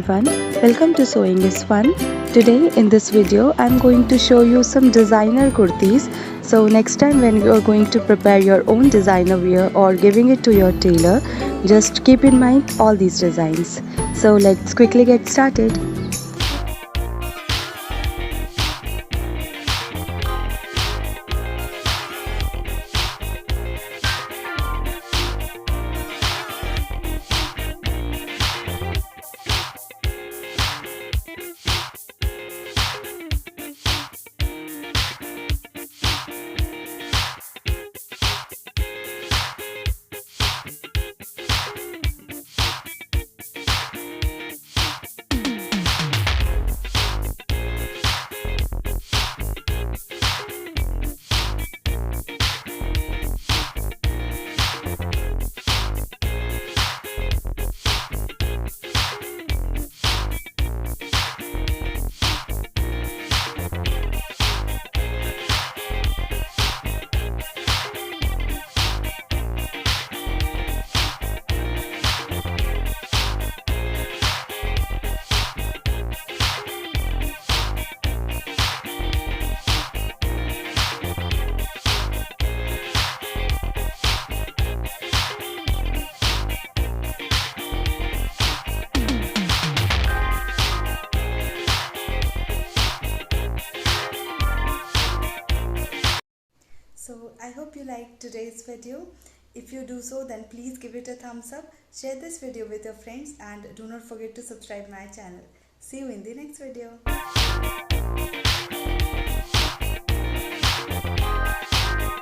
everyone, welcome to Sewing is Fun. Today in this video I'm going to show you some designer kurtis. So next time when you are going to prepare your own designer wear or giving it to your tailor, just keep in mind all these designs. So let's quickly get started. So I hope you liked today's video. If you do so, then please give it a thumbs up, share this video with your friends, and do not forget to subscribe my channel. See you in the next video.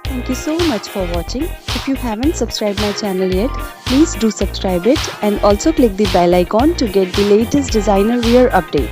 Thank you so much for watching. If you haven't subscribed my channel yet, please do subscribe it and also click the bell icon to get the latest designer wear update.